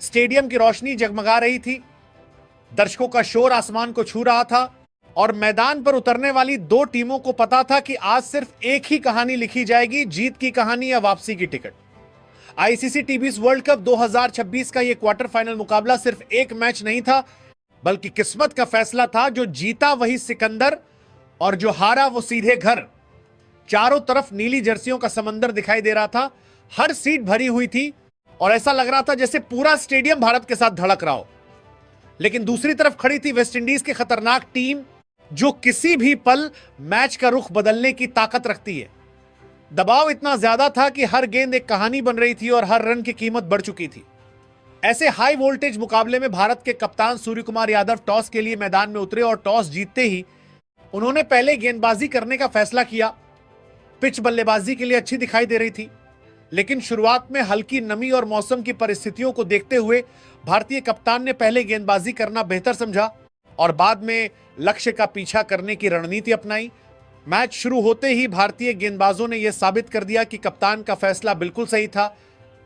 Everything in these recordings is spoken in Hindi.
स्टेडियम की रोशनी जगमगा रही थी, दर्शकों का शोर आसमान को छू रहा था और मैदान पर उतरने वाली दो टीमों को पता था कि आज सिर्फ एक ही कहानी लिखी जाएगी, जीत की कहानी या वापसी की टिकट। आईसीसी टी20 वर्ल्ड कप 2026 का यह क्वार्टर फाइनल मुकाबला सिर्फ एक मैच नहीं था, बल्कि किस्मत का फैसला था। जो जीता वही सिकंदर और जो हारा वो सीधे घर। चारों तरफ नीली जर्सियों का समंदर दिखाई दे रहा था, हर सीट भरी हुई थी और ऐसा लग रहा था जैसे पूरा स्टेडियम भारत के साथ धड़क रहा हो। लेकिन दूसरी तरफ खड़ी थी वेस्टइंडीज की खतरनाक टीम, जो किसी भी पल मैच का रुख बदलने की ताकत रखती है। दबाव इतना ज्यादा था कि हर गेंद एक कहानी बन रही थी और हर रन की कीमत बढ़ चुकी थी। ऐसे हाई वोल्टेज मुकाबले में भारत के कप्तान सूर्य कुमार यादव टॉस के लिए मैदान में उतरे और टॉस जीतते ही उन्होंने पहले गेंदबाजी करने का फैसला किया। पिच बल्लेबाजी के लिए अच्छी दिखाई दे रही थी, लेकिन शुरुआत में हल्की नमी और मौसम की परिस्थितियों को देखते हुए भारतीय कप्तान ने पहले गेंदबाजी करना बेहतर समझा और बाद में लक्ष्य का पीछा करने की रणनीति अपनाई। मैच शुरू होते ही भारतीय गेंदबाजों ने यह साबित कर दिया कि कप्तान का फैसला बिल्कुल सही था।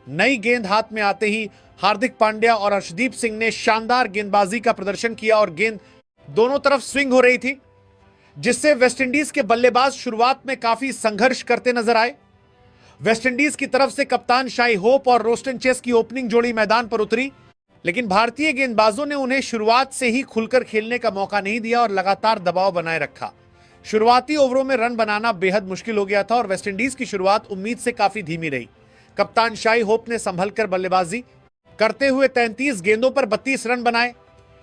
नई गेंद हाथ में आते ही हार्दिक पांड्या और अर्शदीप सिंह ने शानदार गेंदबाजी का प्रदर्शन किया और गेंद दोनों तरफ स्विंग हो रही थी, जिससे वेस्टइंडीज के बल्लेबाज शुरुआत में काफी संघर्ष करते नजर आए। वेस्टइंडीज की तरफ से कप्तान शाई होप और रोस्टन चेस की ओपनिंग जोड़ी मैदान पर उतरी, लेकिन भारतीय गेंदबाजों ने उन्हें शुरुआत से ही खुलकर खेलने का मौका नहीं दिया और लगातार दबाव बनाए रखा। शुरुआती ओवरों में रन बनाना बेहद मुश्किल हो गया था और वेस्टइंडीज की शुरुआत उम्मीद से काफी धीमी रही। कप्तान शाई होप ने संभलकर बल्लेबाजी करते हुए 33 गेंदों पर 32 रन बनाए,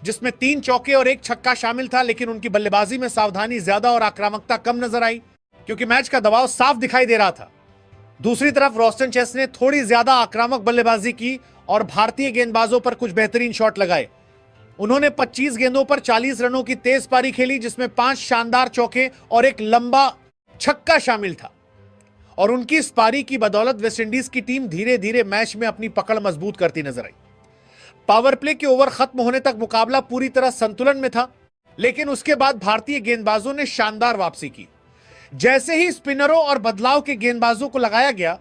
जिसमें 3 चौके और 1 छक्का शामिल था। लेकिन उनकी बल्लेबाजी में सावधानी ज्यादा और आक्रामकता कम नजर आई, क्योंकि मैच का दबाव साफ दिखाई दे रहा था। दूसरी तरफ रोस्टन चेस ने थोड़ी ज्यादा आक्रामक बल्लेबाजी की और भारतीय गेंदबाजों पर कुछ बेहतरीन शॉट लगाए। उन्होंने 25 गेंदों पर 40 रनों की तेज पारी खेली, जिसमें 5 शानदार चौके और 1 लंबा छक्का शामिल था। और उनकी इस पारी की बदौलत वेस्टइंडीज की टीम धीरे धीरे मैच में अपनी पकड़ मजबूत करती नजर आई। पावर प्ले के ओवर खत्म होने तक मुकाबला पूरी तरह संतुलन में था, लेकिन उसके बाद भारतीय गेंदबाजों ने शानदार वापसी की। जैसे ही स्पिनरों और बदलाव के गेंदबाजों को लगाया गया,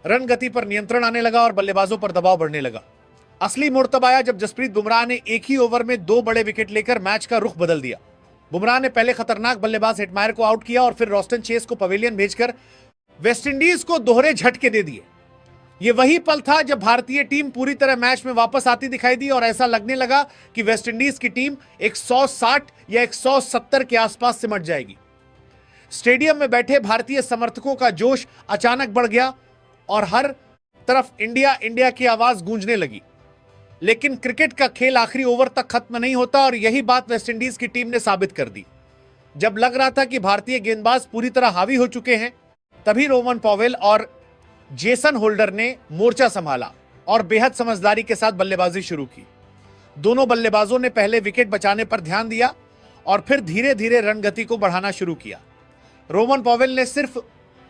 रन गति पर नियंत्रण आने लगा और बल्लेबाजों पर दबाव बढ़ने लगा। असली मोड़ तब आया जब जसप्रीत बुमराह ने एक ही ओवर में 2 बड़े विकेट लेकर मैच का रुख बदल दिया। बुमराह ने पहले खतरनाक बल्लेबाज हेटमायर को आउट किया और फिर रोस्टन चेस को पवेलियन भेजकर वेस्टइंडीज को दोहरे झटके दे दिए। यह वही पल था जब भारतीय टीम पूरी तरह मैच में वापस आती दिखाई दी और ऐसा लगने लगा कि वेस्टइंडीज की टीम 160 या 170 के आसपास सिमट जाएगी। स्टेडियम में बैठे भारतीय समर्थकों का जोश अचानक बढ़ गया और हर तरफ इंडिया इंडिया की आवाज गूंजने लगी। लेकिन क्रिकेट का खेल आखिरी ओवर तक खत्म नहीं होता और यही बात वेस्टइंडीज की टीम ने साबित कर दी। जब लग रहा था कि भारतीय गेंदबाज पूरी तरह हावी हो चुके हैं, तभी रोमन पॉवेल और जेसन होल्डर ने मोर्चा संभाला और बेहद समझदारी के साथ बल्लेबाजी शुरू की। दोनों बल्लेबाजों ने पहले विकेट बचाने पर ध्यान दिया और फिर धीरे धीरे रन गति को बढ़ाना शुरू किया। रोमन पॉवेल ने सिर्फ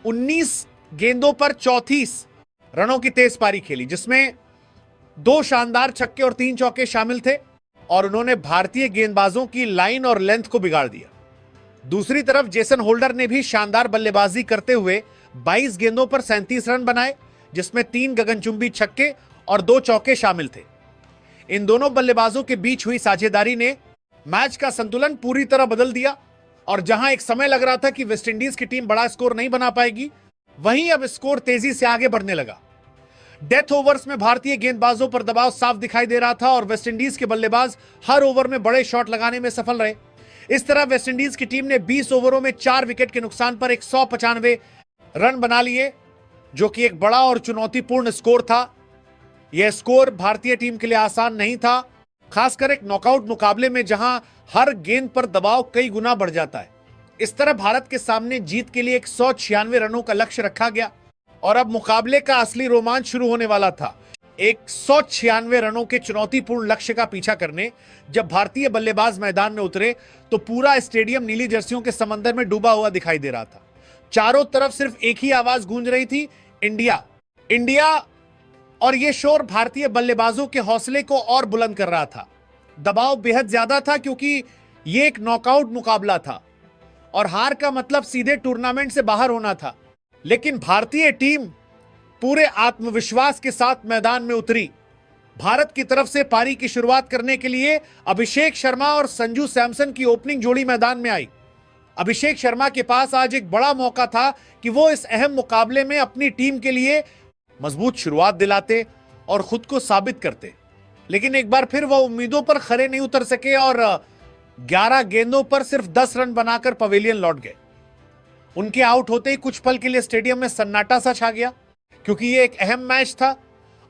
19 गेंदों पर 34 रनों की तेज पारी खेली, जिसमें 2 शानदार छक्के और 3 चौके शामिल थे और उन्होंने भारतीय गेंदबाजों की लाइन और लेंथ को बिगाड़ दिया। दूसरी तरफ जेसन होल्डर ने भी शानदार बल्लेबाजी करते हुए 22 गेंदों पर 37 रन बनाए, जिसमें 3 गगनचुंबी छक्के और 2 चौके शामिल थे। इन दोनों बल्लेबाजों के बीच हुई साझेदारी ने मैच का संतुलन पूरी तरह बदल दिया और जहां एक समय लग रहा था कि वेस्टइंडीज की टीम बड़ा स्कोर नहीं बना पाएगी, वहीं अब स्कोर तेजी से आगे बढ़ने लगा। डेथ ओवर्स में भारतीय गेंदबाजों पर दबाव साफ दिखाई दे रहा था और वेस्टइंडीज के बल्लेबाज हर ओवर में बड़े शॉट लगाने में सफल रहे। इस तरह वेस्टइंडीज की टीम ने 20 ओवरों में 4 विकेट के नुकसान पर 195 रन बना लिए, जो कि एक बड़ा और चुनौतीपूर्ण स्कोर था। यह स्कोर भारतीय टीम के लिए आसान नहीं था, खासकर एक नॉकआउट मुकाबले में जहां हर गेंद पर दबाव कई गुना बढ़ जाता है। इस तरह भारत के सामने जीत के लिए 196 रनों का लक्ष्य रखा गया और अब मुकाबले का असली रोमांच शुरू होने वाला था। 196 रनों के चुनौतीपूर्ण लक्ष्य का पीछा करने जब भारतीय बल्लेबाज मैदान में उतरे तो पूरा स्टेडियम नीली जर्सियों के समंदर में डूबा हुआ दिखाई दे रहा था। चारों तरफ सिर्फ एक ही आवाज गूंज रही थी, इंडिया इंडिया। और यह शोर भारतीय बल्लेबाजों के हौसले को और बुलंद कर रहा था। दबाव बेहद ज्यादा था क्योंकि यह एक नॉकआउट मुकाबला था और हार का मतलब सीधे टूर्नामेंट से बाहर होना था। लेकिन भारतीय टीम पूरे आत्मविश्वास के साथ मैदान में उतरी। भारत की तरफ से पारी की शुरुआत करने के लिए अभिषेक शर्मा और संजू सैमसन की ओपनिंग जोड़ी मैदान में आई। अभिषेक शर्मा के पास आज एक बड़ा मौका था कि वो इस अहम मुकाबले में अपनी टीम के लिए मजबूत शुरुआत दिलाते और खुद को साबित करते, लेकिन एक बार फिर वो उम्मीदों पर खरे नहीं उतर सके और 11 गेंदों पर सिर्फ 10 रन बनाकर पवेलियन लौट गए। उनके आउट होते ही कुछ पल के लिए स्टेडियम में सन्नाटा सा छा गया, क्योंकि ये एक अहम मैच था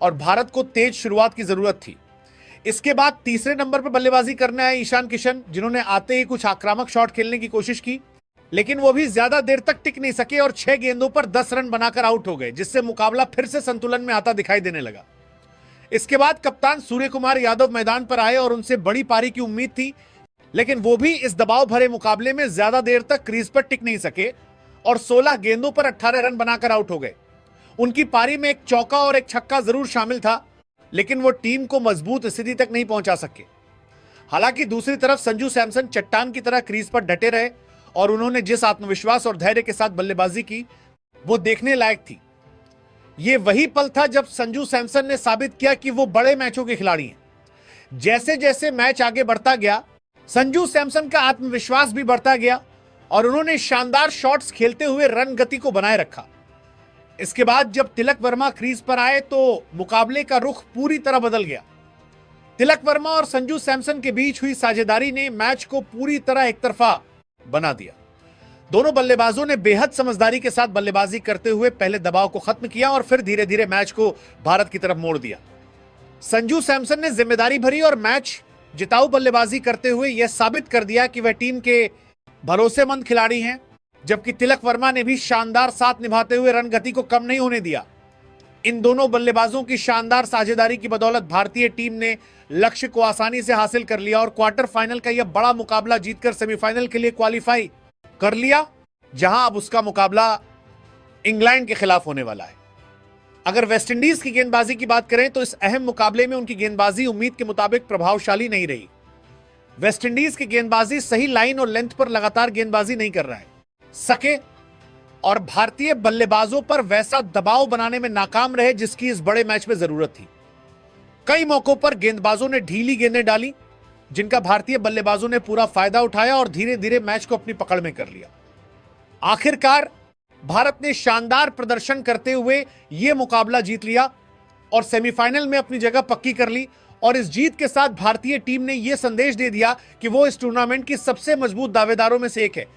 और भारत को तेज शुरुआत की जरूरत थी। इसके बाद तीसरे नंबर पर बल्लेबाजी करने आए ईशान किशन, जिन्होंने आते ही कुछ आक्रामक शॉट खेलने की कोशिश की, लेकिन वो भी ज्यादा देर तक टिक नहीं सके और 6 गेंदों पर 10 रन बनाकर आउट हो गए, जिससे मुकाबला फिर से संतुलन में आता दिखाई देने लगा। इसके बाद कप्तान सूर्य कुमार यादव मैदान पर आए और उनसे बड़ी पारी की उम्मीद थी, लेकिन वो भी इस दबाव भरे मुकाबले में ज्यादा देर तक क्रीज पर टिक नहीं सके और 16 गेंदों पर 18 रन बनाकर आउट हो गए। उनकी पारी में एक चौका और एक छक्का जरूर शामिल था, लेकिन वो टीम को मजबूत स्थिति तक नहीं पहुंचा सके। हालांकि दूसरी तरफ संजू सैमसन चट्टान की तरह क्रीज पर डटे रहे और उन्होंने जिस आत्मविश्वास और धैर्य के साथ बल्लेबाजी की, वो देखने लायक थी। ये वही पल था जब संजू सैमसन ने साबित किया कि वो बड़े मैचों के खिलाड़ी हैं। जैसे जैसे मैच आगे बढ़ता गया, संजू सैमसन का आत्मविश्वास भी बढ़ता गया और उन्होंने शानदार शॉट्स खेलते हुए रन गति को बनाए रखा। इसके बाद जब तिलक वर्मा क्रीज पर आए तो मुकाबले का रुख पूरी तरह बदल गया। तिलक वर्मा और संजू सैमसन के बीच हुई साझेदारी ने मैच को पूरी तरह एक तरफा बना दिया। दोनों बल्लेबाजों ने बेहद समझदारी के साथ बल्लेबाजी करते हुए पहले दबाव को खत्म किया और फिर धीरे धीरे मैच को भारत की तरफ मोड़ दिया। संजू सैमसन ने जिम्मेदारी भरी और मैच जिताऊ बल्लेबाजी करते हुए यह साबित कर दिया कि वह टीम के भरोसेमंद खिलाड़ी हैं, जबकि तिलक वर्मा ने भी शानदार साथ निभाते हुए रन गति को कम नहीं होने दिया। इन दोनों बल्लेबाजों की शानदार साझेदारी की बदौलत भारतीय टीम ने लक्ष्य को आसानी से हासिल कर लिया और क्वार्टर फाइनल का यह बड़ा मुकाबला जीतकर सेमीफाइनल के लिए क्वालिफाई कर लिया, जहां अब उसका मुकाबला इंग्लैंड के खिलाफ होने वाला है। अगर वेस्टइंडीज की गेंदबाजी की बात करें तो इस अहम मुकाबले में उनकी गेंदबाजी उम्मीद के मुताबिक प्रभावशाली नहीं रही। वेस्टइंडीज की गेंदबाजी सही लाइन और लेंथ पर लगातार गेंदबाजी नहीं कर रहा है सके और भारतीय बल्लेबाजों पर वैसा दबाव बनाने में नाकाम रहे जिसकी इस बड़े मैच में जरूरत थी। कई मौकों पर गेंदबाजों ने ढीली गेंदें डाली, जिनका भारतीय बल्लेबाजों ने पूरा फायदा उठाया और धीरे धीरे मैच को अपनी पकड़ में कर लिया। आखिरकार भारत ने शानदार प्रदर्शन करते हुए यह मुकाबला जीत लिया और सेमीफाइनल में अपनी जगह पक्की कर ली और इस जीत के साथ भारतीय टीम ने यह संदेश दे दिया कि वो इस टूर्नामेंट की सबसे मजबूत दावेदारों में से एक है।